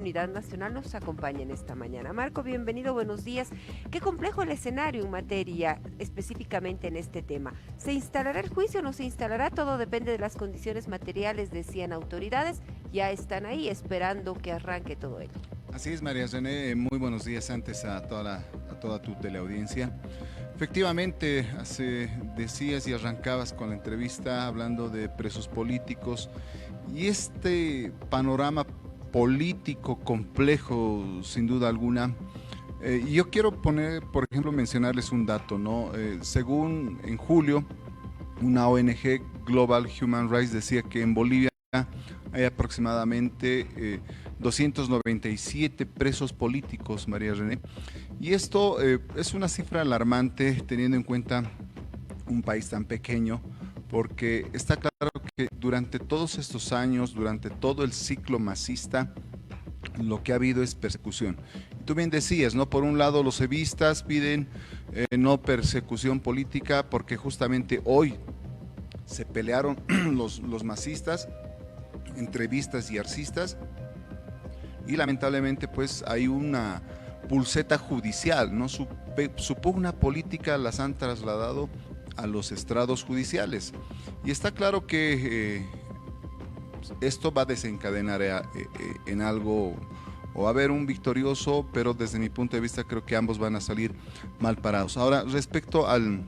Unidad Nacional nos acompaña en esta mañana. Marco, bienvenido, buenos días. Qué complejo el escenario en materia, específicamente en este tema. ¿Se instalará el juicio o no se instalará? Todo depende de las condiciones materiales, decían autoridades. Ya están ahí esperando que arranque todo ello. Así es, María René, muy buenos días antes a toda tu teleaudiencia. Efectivamente, decías y arrancabas con la entrevista hablando de presos políticos y este panorama político complejo, sin duda alguna. Yo quiero poner, por ejemplo, mencionarles un dato, ¿no? Según en julio, una ONG Global Human Rights decía que en Bolivia hay aproximadamente 297 presos políticos, María René. Y esto es una cifra alarmante teniendo en cuenta un país tan pequeño, porque está claro que durante todos estos años, durante todo el ciclo masista, lo que ha habido es persecución. Y tú bien decías, ¿no? Por un lado, los evistas piden no persecución política porque justamente hoy se pelearon los masistas entre evistas y arcistas y lamentablemente pues hay una pulseta judicial, ¿no? Su pugna política las han trasladado a los estrados judiciales y está claro que esto va a desencadenar en algo o va a haber un victorioso, pero desde mi punto de vista creo que ambos van a salir mal parados. Ahora, respecto al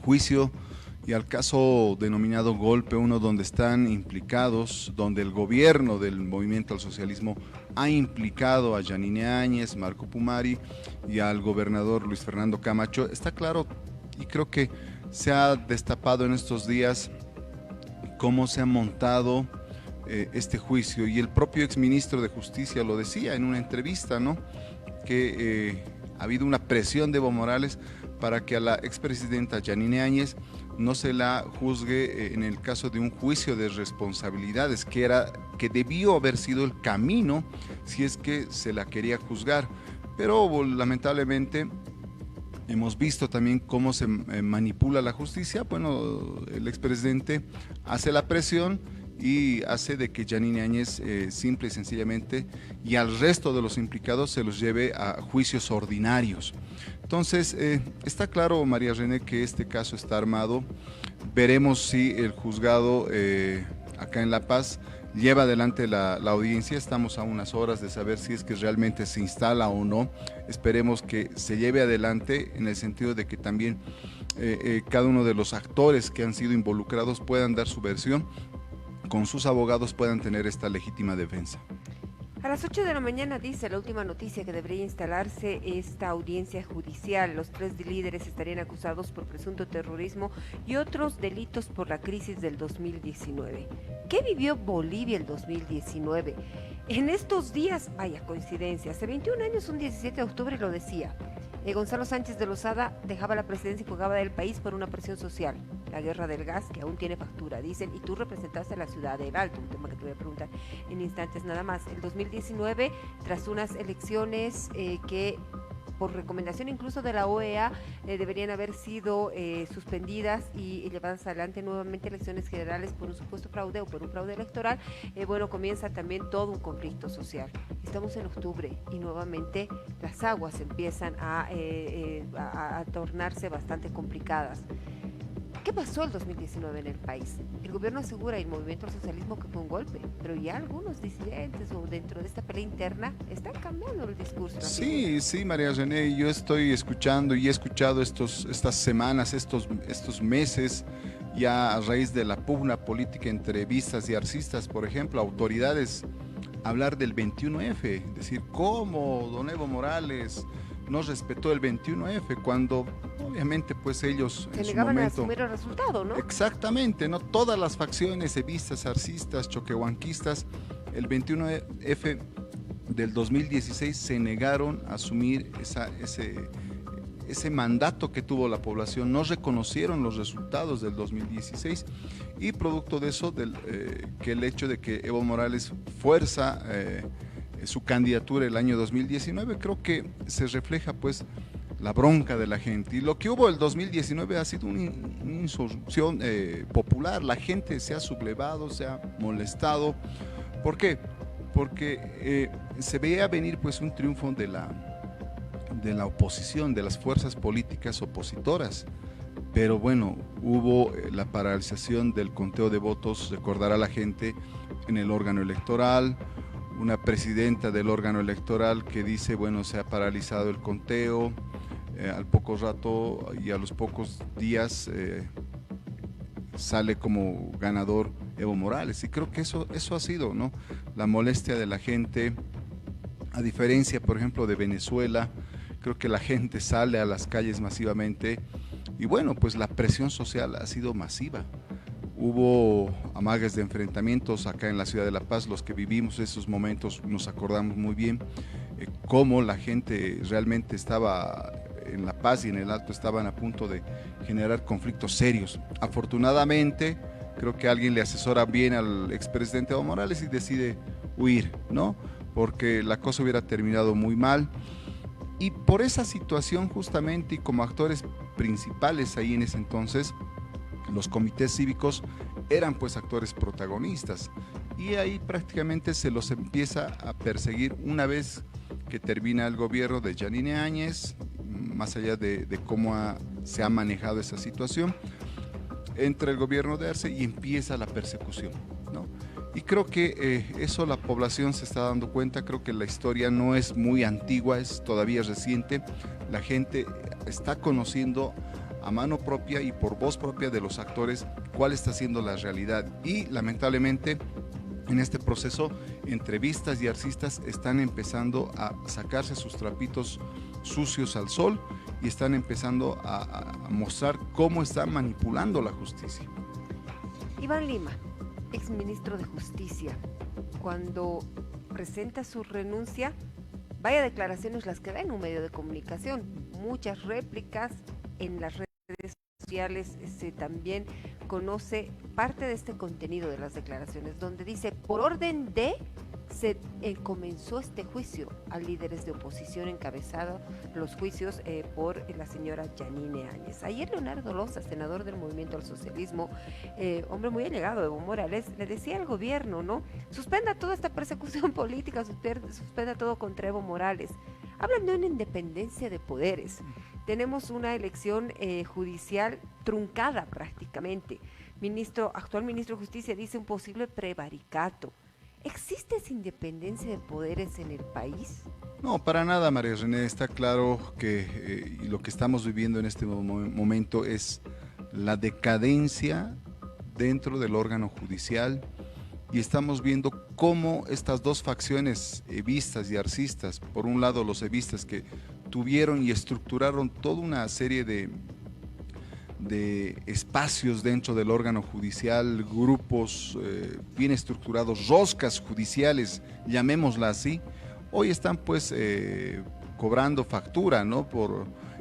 juicio y al caso denominado Golpe 1, donde están implicados, donde el gobierno del Movimiento al Socialismo ha implicado a Yanine Áñez, Marco Pumari y al gobernador Luis Fernando Camacho, está claro y creo que se ha destapado en estos días cómo se ha montado este juicio y el propio exministro de Justicia lo decía en una entrevista, ¿no? Que ha habido una presión de Evo Morales para que a la expresidenta Yanine Áñez no se la juzgue en el caso de un juicio de responsabilidades, que debió haber sido el camino si es que se la quería juzgar. Pero lamentablemente hemos visto también cómo se manipula la justicia. Bueno, el expresidente hace la presión y hace de que Yanine Áñez simple y sencillamente y al resto de los implicados se los lleve a juicios ordinarios. Entonces, está claro, María René, que este caso está armado. Veremos si el juzgado acá en La Paz lleva adelante la audiencia. Estamos a unas horas de saber si es que realmente se instala o no. Esperemos que se lleve adelante en el sentido de que también cada uno de los actores que han sido involucrados puedan dar su versión, con sus abogados puedan tener esta legítima defensa. A las 8 de la mañana dice la última noticia que debería instalarse esta audiencia judicial. Los 3 líderes estarían acusados por presunto terrorismo y otros delitos por la crisis del 2019. ¿Qué vivió Bolivia el 2019? En estos días, vaya coincidencia, hace 21 años, un 17 de octubre lo decía. Gonzalo Sánchez de Lozada dejaba la presidencia y fugaba del país por una presión social. La guerra del gas, que aún tiene factura, dicen, y tú representaste a la ciudad del Alto, un tema que te voy a preguntar en instantes nada más. El 2019, tras unas elecciones que por recomendación incluso de la OEA deberían haber sido suspendidas y llevadas adelante nuevamente elecciones generales por un supuesto fraude o por un fraude electoral, bueno, comienza también todo un conflicto social. Estamos en octubre y nuevamente las aguas empiezan a tornarse bastante complicadas. ¿Qué pasó el 2019 en el país? El gobierno asegura y el movimiento al socialismo que fue un golpe, pero ya algunos disidentes o dentro de esta pelea interna están cambiando el discurso. Sí, sí, María René, yo estoy escuchando y he escuchado estas semanas, estos meses, ya a raíz de la pugna política entre evistas y arcistas, por ejemplo, autoridades hablar del 21F, decir cómo don Evo Morales no respetó el 21F cuando obviamente pues ellos se en su negaban momento, a asumir el resultado, ¿no? exactamente, no todas las facciones evistas, arcistas, choquehuanquistas, el 21F del 2016 se negaron a asumir ese mandato que tuvo la población, no reconocieron los resultados del 2016 y producto de eso, que el hecho de que Evo Morales fuerza su candidatura el año 2019, creo que se refleja pues la bronca de la gente. Y lo que hubo el 2019 ha sido una insurrección popular, la gente se ha sublevado, se ha molestado. ¿Por qué? porque se veía venir pues un triunfo de la oposición, de las fuerzas políticas opositoras. Pero bueno, hubo la paralización del conteo de votos, recordar a la gente, en el órgano electoral, una presidenta del órgano electoral que dice, bueno, se ha paralizado el conteo, al poco rato y a los pocos días sale como ganador Evo Morales. Y creo que eso ha sido, ¿no?, la molestia de la gente, a diferencia, por ejemplo, de Venezuela. Creo que la gente sale a las calles masivamente y bueno, pues la presión social ha sido masiva. Hubo amagues de enfrentamientos acá en la ciudad de La Paz. Los que vivimos esos momentos nos acordamos muy bien cómo la gente realmente estaba en La Paz y en el Alto, estaban a punto de generar conflictos serios. Afortunadamente, creo que alguien le asesora bien al expresidente Evo Morales y decide huir, ¿no?, porque la cosa hubiera terminado muy mal. Y por esa situación justamente, y como actores principales ahí en ese entonces, los comités cívicos eran pues actores protagonistas, y ahí prácticamente se los empieza a perseguir una vez que termina el gobierno de Yanine Áñez. Más allá de cómo se ha manejado esa situación, entra el gobierno de Arce y empieza la persecución, ¿no? Y creo que eso la población se está dando cuenta. Creo que la historia no es muy antigua, es todavía reciente. La gente está conociendo a mano propia y por voz propia de los actores cuál está siendo la realidad, y lamentablemente en este proceso entrevistas y arcistas están empezando a sacarse sus trapitos sucios al sol y están empezando a mostrar cómo están manipulando la justicia. Iván Lima, exministro de Justicia, cuando presenta su renuncia, vaya declaraciones las que da en un medio de comunicación, muchas réplicas en las redes sociales. Se también conoce parte de este contenido de las declaraciones, donde dice: por orden de se comenzó este juicio a líderes de oposición, encabezado los juicios por la señora Yanine Áñez. Ayer Leonardo Loza, senador del Movimiento al Socialismo, hombre muy allegado de Evo Morales, le decía al gobierno, ¿no?, suspenda toda esta persecución política, suspenda todo contra Evo Morales. Hablan de una independencia de poderes. Tenemos una elección judicial truncada prácticamente. Actual ministro de Justicia dice un posible prevaricato. ¿Existe esa independencia de poderes en el país? No, para nada, María René. Está claro que lo que estamos viviendo en este momento es la decadencia dentro del órgano judicial, y estamos viendo cómo estas dos facciones, evistas y arcistas, por un lado los evistas que tuvieron y estructuraron toda una serie de espacios dentro del órgano judicial, grupos bien estructurados, roscas judiciales, llamémosla así, hoy están pues cobrando factura, ¿no?,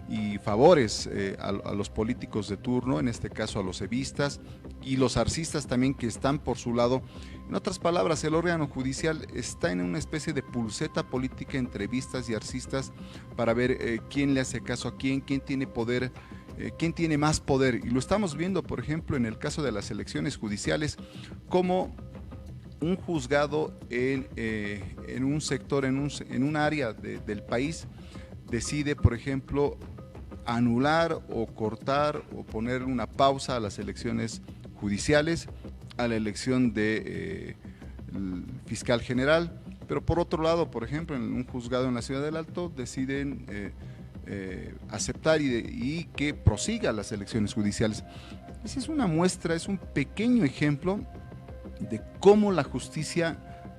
y favores a los políticos de turno, en este caso a los evistas, y los arcistas también, que están por su lado. En otras palabras, el órgano judicial está en una especie de pulseta política entre evistas y arcistas para ver quién le hace caso a quién tiene poder, quién tiene más poder. Y lo estamos viendo, por ejemplo, en el caso de las elecciones judiciales, como un juzgado en un sector, en un área del país, decide, por ejemplo, anular o cortar o poner una pausa a las elecciones judiciales, a la elección de fiscal general. Pero por otro lado, por ejemplo, en un juzgado en la Ciudad del Alto deciden aceptar y que prosiga las elecciones judiciales. Esa es una muestra, es un pequeño ejemplo de cómo la justicia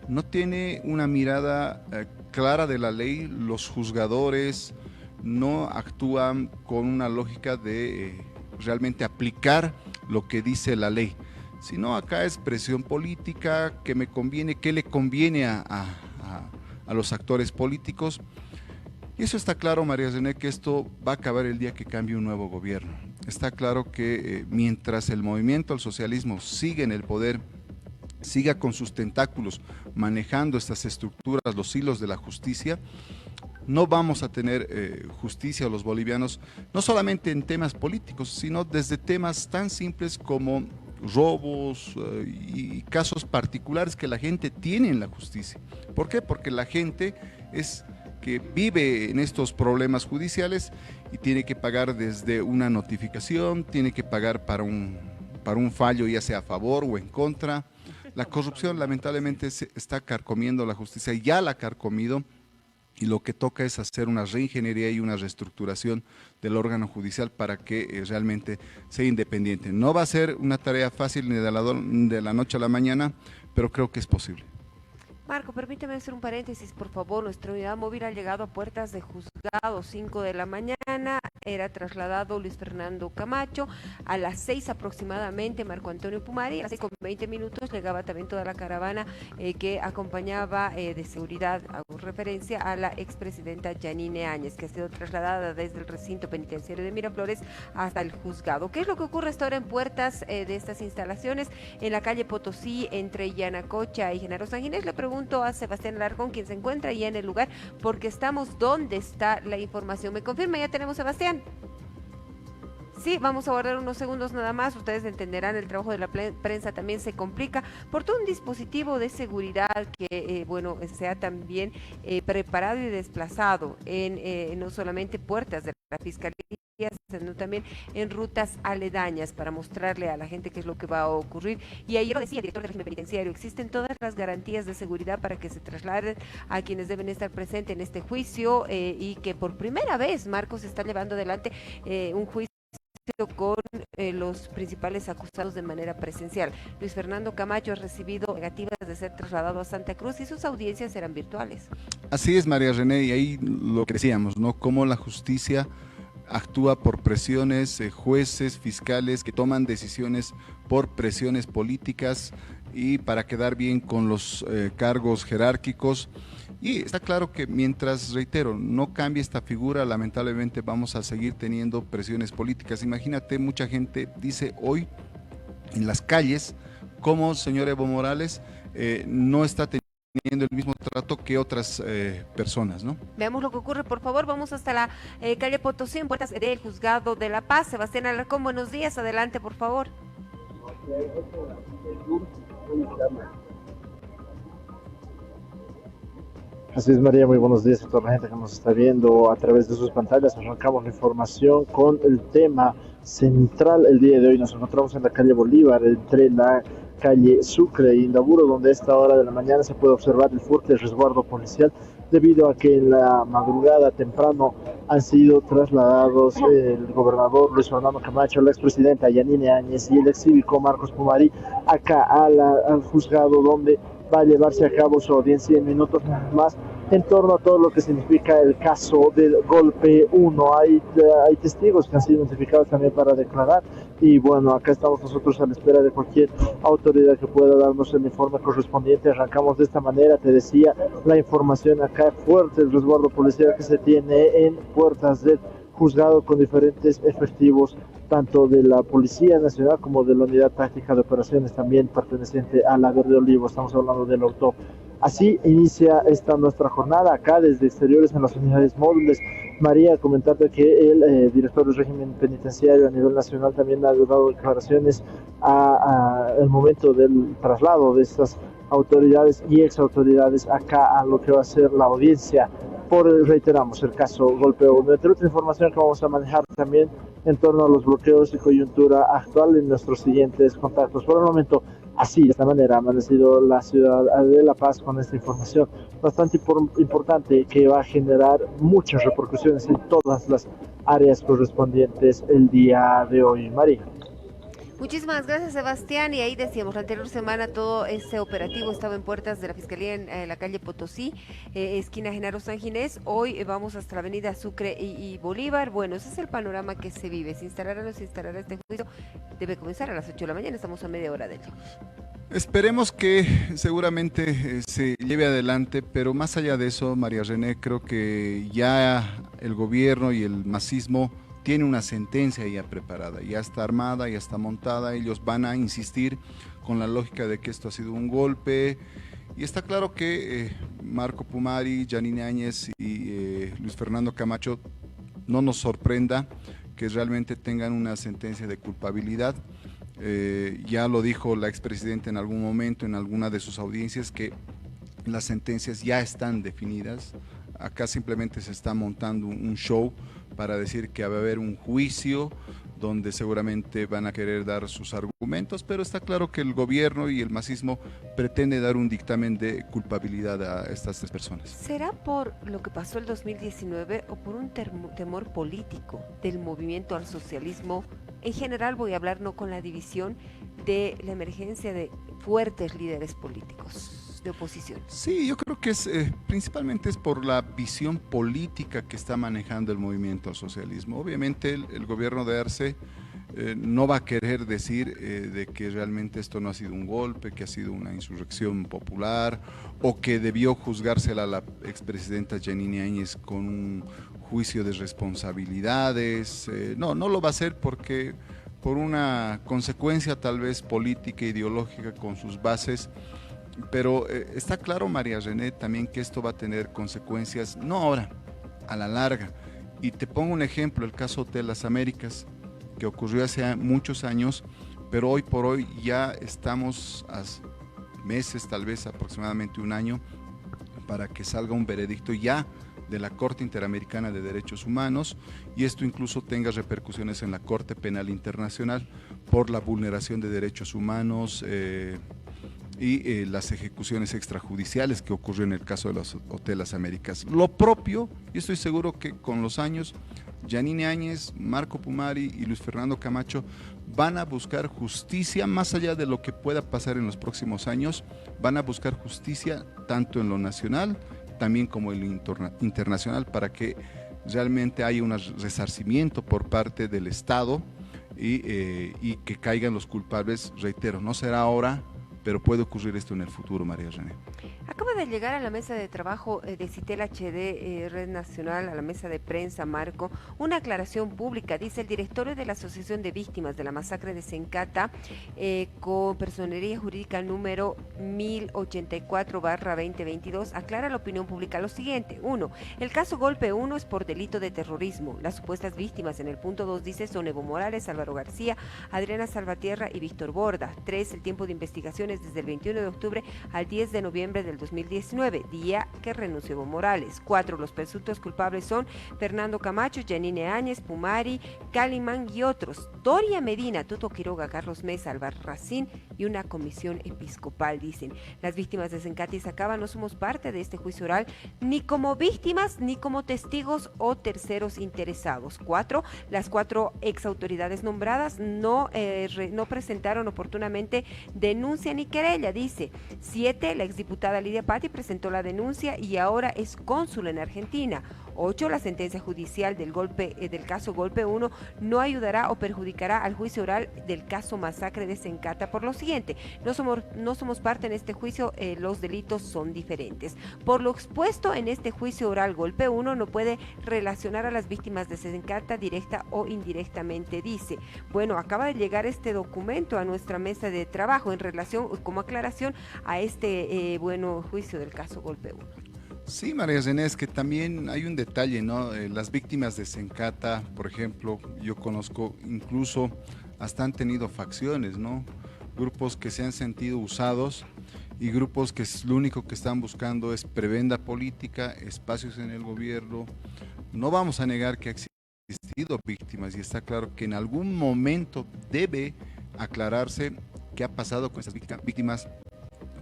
no tiene una mirada clara de la ley. Los juzgadores no actúan con una lógica de realmente aplicar lo que dice la ley, sino acá es presión política, que me conviene, que le conviene a los actores políticos. Y eso está claro, María René, que esto va a acabar el día que cambie un nuevo gobierno. Está claro que mientras el movimiento al socialismo sigue en el poder, siga con sus tentáculos manejando estas estructuras, los hilos de la justicia, no vamos a tener justicia a los bolivianos, no solamente en temas políticos, sino desde temas tan simples como robos y casos particulares que la gente tiene en la justicia. ¿Por qué? Porque la gente es que vive en estos problemas judiciales y tiene que pagar desde una notificación, tiene que pagar para un fallo, ya sea a favor o en contra. La corrupción lamentablemente está carcomiendo la justicia, ya la ha carcomido, y lo que toca es hacer una reingeniería y una reestructuración del órgano judicial para que realmente sea independiente. No va a ser una tarea fácil ni de la noche a la mañana, pero creo que es posible. Marco, permíteme hacer un paréntesis, por favor. Nuestra unidad móvil ha llegado a puertas de juzgado, 5 de la mañana, era trasladado Luis Fernando Camacho, a las 6 aproximadamente Marco Antonio Pumari, a las 6:20 llegaba también toda la caravana que acompañaba de seguridad, hago referencia a la expresidenta Yanine Áñez, que ha sido trasladada desde el recinto penitenciario de Miraflores hasta el juzgado. ¿Qué es lo que ocurre hasta ahora en puertas de estas instalaciones? En la calle Potosí, entre Yanacocha y Genaro San Ginés, le pregunto a Sebastián Alarcón, quien se encuentra ya en el lugar, porque estamos donde está la información. ¿Me confirma? ¿Ya tenemos Sebastián? Sí, vamos a guardar unos segundos nada más. Ustedes entenderán, el trabajo de la prensa también se complica por todo un dispositivo de seguridad que, sea también preparado y desplazado en no solamente puertas de la Fiscalía, sino también en rutas aledañas para mostrarle a la gente qué es lo que va a ocurrir. Y ayer lo decía el director del régimen penitenciario, existen todas las garantías de seguridad para que se trasladen a quienes deben estar presentes en este juicio y que por primera vez, Marcos, está llevando adelante un juicio con los principales acusados de manera presencial. Luis Fernando Camacho ha recibido negativas de ser trasladado a Santa Cruz y sus audiencias serán virtuales. Así es, María René, y ahí lo que decíamos, ¿no? Cómo la justicia actúa por presiones, jueces, fiscales que toman decisiones por presiones políticas y para quedar bien con los cargos jerárquicos. Y está claro que mientras, reitero, no cambie esta figura, lamentablemente vamos a seguir teniendo presiones políticas. Imagínate, mucha gente dice hoy en las calles cómo señor Evo Morales no está teniendo el mismo trato que otras personas, ¿no? Veamos lo que ocurre, por favor. Vamos hasta la calle Potosí, en puertas del Juzgado de la Paz. Sebastián Alarcón, buenos días. Adelante, por favor. Así es, María, muy buenos días a toda la gente que nos está viendo a través de sus pantallas. Arrancamos la información con el tema central el día de hoy. Nos encontramos en la calle Bolívar, entre la calle Sucre e Indaburo, donde a esta hora de la mañana se puede observar el fuerte resguardo policial, debido a que en la madrugada temprano han sido trasladados el gobernador Luis Fernando Camacho, la expresidenta Yanine Áñez y el ex cívico Marcos Pumari acá al juzgado, donde va a llevarse a cabo su audiencia en minutos más en torno a todo lo que significa el caso del golpe 1. Hay testigos que han sido identificados también para declarar y bueno, acá estamos nosotros a la espera de cualquier autoridad que pueda darnos el informe correspondiente. Arrancamos de esta manera, te decía, la información acá fuerte, el resguardo policial que se tiene en puertas del juzgado con diferentes efectivos, tanto de la Policía Nacional como de la Unidad Táctica de Operaciones, también perteneciente a la Verde Olivo. Estamos hablando del auto. Así inicia esta nuestra jornada acá desde exteriores en las unidades móviles. María, comentarte que el director del régimen penitenciario a nivel nacional también ha dado declaraciones al momento del traslado de estas autoridades y exautoridades acá a lo que va a ser la audiencia por, reiteramos, el caso Golpe 1. Entre otra información que vamos a manejar también en torno a los bloqueos y coyuntura actual en nuestros siguientes contactos. Por el momento, así, de esta manera, ha amanecido la ciudad de La Paz con esta información bastante importante que va a generar muchas repercusiones en todas las áreas correspondientes el día de hoy. María. Muchísimas gracias, Sebastián. Y ahí decíamos, la anterior semana todo ese operativo estaba en puertas de la Fiscalía en la calle Potosí, esquina Genaro San Ginés. Hoy vamos hasta la avenida Sucre y Bolívar. Bueno, ese es el panorama que se vive. Se instalará o no se instalará este juicio. Debe comenzar a las 8 de la mañana, estamos a media hora de ello. Esperemos que seguramente se lleve adelante, pero más allá de eso, María René, creo que ya el gobierno y el masismo tiene una sentencia ya preparada, ya está armada, ya está montada. Ellos van a insistir con la lógica de que esto ha sido un golpe, y está claro que Marco Pumari, Yanine Áñez y Luis Fernando Camacho no nos sorprenda que realmente tengan una sentencia de culpabilidad, Ya lo dijo la expresidenta en algún momento, en alguna de sus audiencias, que las sentencias ya están definidas. Acá simplemente se está montando un show para decir que va a haber un juicio donde seguramente van a querer dar sus argumentos, pero está claro que el gobierno y el masismo pretende dar un dictamen de culpabilidad a estas tres personas. ¿Será por lo que pasó el 2019 o por un temor político del movimiento al socialismo? En general voy a hablar no con la división de la emergencia de fuertes líderes políticos de oposición. Sí, yo creo que principalmente es por la visión política que está manejando el movimiento al socialismo. Obviamente el gobierno de Arce no va a querer decir de que realmente esto no ha sido un golpe, que ha sido una insurrección popular o que debió juzgársela a la expresidenta Yanine Áñez con un juicio de responsabilidades. No lo va a hacer porque por una consecuencia tal vez política, ideológica con sus bases. Pero está claro, María René, también que esto va a tener consecuencias, no ahora, a la larga. Y te pongo un ejemplo, el caso Hotel Las Américas, que ocurrió hace muchos años, pero hoy por hoy ya estamos a meses, tal vez aproximadamente un año, para que salga un veredicto ya de la Corte Interamericana de Derechos Humanos, y esto incluso tenga repercusiones en la Corte Penal Internacional por la vulneración de derechos humanos, y las ejecuciones extrajudiciales que ocurrió en el caso de los Hotel Las Américas. Lo propio, y estoy seguro que con los años, Yanine Áñez, Marco Pumari y Luis Fernando Camacho van a buscar justicia, más allá de lo que pueda pasar en los próximos años, van a buscar justicia tanto en lo nacional, también como en lo internacional, para que realmente haya un resarcimiento por parte del Estado y que caigan los culpables. Reitero, no será ahora, pero puede ocurrir esto en el futuro, María René. Acaba de llegar a la mesa de trabajo de Citel HD, Red Nacional, a la mesa de prensa, Marco, una aclaración pública. Dice: el directorio de la Asociación de Víctimas de la Masacre de Sencata, con personería jurídica número 1084/2022, aclara a la opinión pública lo siguiente. 1. El caso Golpe 1 es por delito de terrorismo. Las supuestas víctimas en el punto 2 dice son Evo Morales, Álvaro García, Adriana Salvatierra y Víctor Borda. 3. El tiempo de investigaciones desde el 21 de octubre al 10 de noviembre del 2019, día que renunció Evo Morales. 4. Los presuntos culpables son Fernando Camacho, Yanine Áñez, Pumari, Calimán y otros. Doria Medina, Tuto Quiroga, Carlos Mesa, Albarracín y una comisión episcopal, dicen. Las víctimas de Sencata y Sacaba no somos parte de este juicio oral, ni como víctimas, ni como testigos o terceros interesados. 4. Las 4 exautoridades nombradas no presentaron oportunamente denuncia ni querella, dice. 7. La exdiputada Lidia Patti presentó la denuncia y ahora es cónsul en Argentina. 8. La sentencia judicial del caso Golpe 1 no ayudará o perjudicará al juicio oral del caso Masacre de Sencata por lo siguiente: no somos parte en este juicio, los delitos son diferentes. Por lo expuesto en este juicio oral Golpe 1 no puede relacionar a las víctimas de Sencata directa o indirectamente, dice. Bueno, acaba de llegar este documento a nuestra mesa de trabajo en relación, como aclaración, a este juicio del caso Golpe 1. Sí, María René, es que también hay un detalle, ¿no? Las víctimas de Sencata, por ejemplo, yo conozco, incluso hasta han tenido facciones, ¿no? Grupos que se han sentido usados y grupos que lo único que están buscando es prebenda política, espacios en el gobierno. No vamos a negar que ha existido víctimas y está claro que en algún momento debe aclararse qué ha pasado con estas víctimas,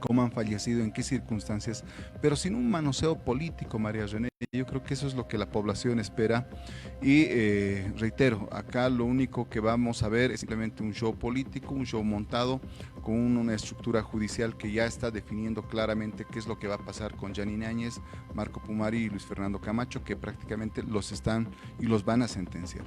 cómo han fallecido, en qué circunstancias, pero sin un manoseo político, María René. Yo creo que eso es lo que la población espera y reitero, acá lo único que vamos a ver es simplemente un show político, un show montado con una estructura judicial que ya está definiendo claramente qué es lo que va a pasar con Yanine Áñez, Marco Pumari y Luis Fernando Camacho, que prácticamente los están y los van a sentenciar.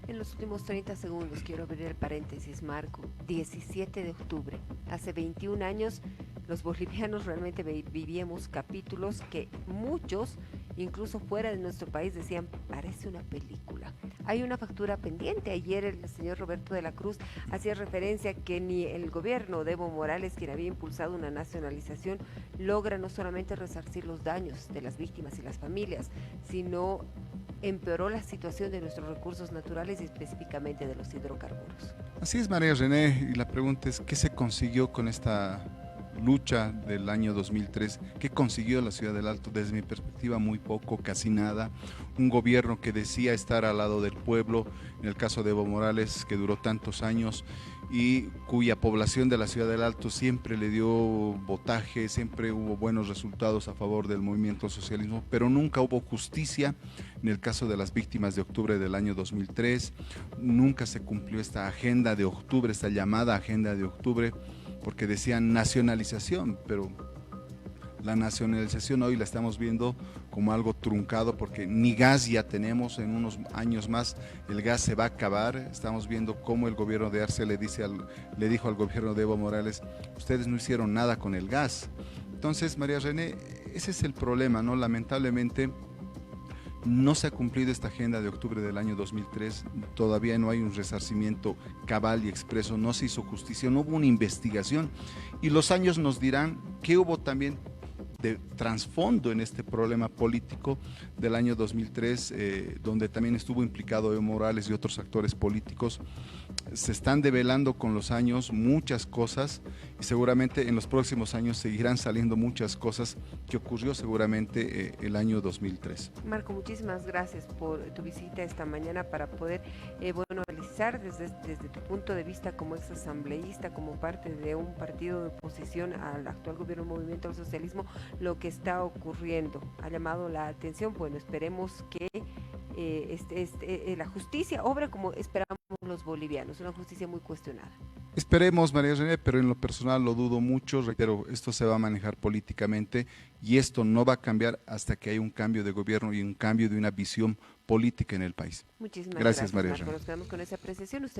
En los últimos 30 segundos quiero abrir el paréntesis, Marco. 17 de octubre, hace 21 años, los bolivianos realmente vivíamos capítulos que muchos, incluso fuera de nuestro país decían, parece una película. Hay una factura pendiente. Ayer el señor Roberto de la Cruz hacía referencia que ni el gobierno de Evo Morales, quien había impulsado una nacionalización, logra no solamente resarcir los daños de las víctimas y las familias, sino empeoró la situación de nuestros recursos naturales y específicamente de los hidrocarburos. Así es, María René, y la pregunta es, ¿qué se consiguió con esta lucha del año 2003? ¿Qué consiguió la Ciudad del Alto? Desde mi perspectiva, muy poco, casi nada. Un gobierno que decía estar al lado del pueblo, en el caso de Evo Morales, que duró tantos años y cuya población de la Ciudad del Alto siempre le dio votaje, siempre hubo buenos resultados a favor del movimiento socialismo, pero nunca hubo justicia en el caso de las víctimas de octubre del año 2003, nunca se cumplió esta agenda de octubre, esta llamada agenda de octubre, porque decían nacionalización, pero la nacionalización hoy la estamos viendo como algo truncado porque ni gas ya tenemos, en unos años más el gas se va a acabar. Estamos viendo cómo el gobierno de Arce le dijo al gobierno de Evo Morales, ustedes no hicieron nada con el gas. Entonces, María René, ese es el problema, ¿no? Lamentablemente no se ha cumplido esta agenda de octubre del año 2003, todavía no hay un resarcimiento cabal y expreso, no se hizo justicia, no hubo una investigación y los años nos dirán que hubo también de trasfondo en este problema político del año 2003, donde también estuvo implicado Evo Morales y otros actores políticos. Se están develando con los años muchas cosas y seguramente en los próximos años seguirán saliendo muchas cosas que ocurrió seguramente el año 2003. Marco, muchísimas gracias por tu visita esta mañana para poder analizar desde tu punto de vista como ex asambleísta, como parte de un partido de oposición al actual gobierno Movimiento al Socialismo, lo que está ocurriendo. Ha llamado la atención, bueno, esperemos que la justicia obra como esperamos los bolivianos, una justicia muy cuestionada. Esperemos, María René, pero en lo personal lo dudo mucho, reitero, esto se va a manejar políticamente y esto no va a cambiar hasta que haya un cambio de gobierno y un cambio de una visión política en el país. Muchísimas gracias, María Marco. René. Nos quedamos con esa apreciación. Usted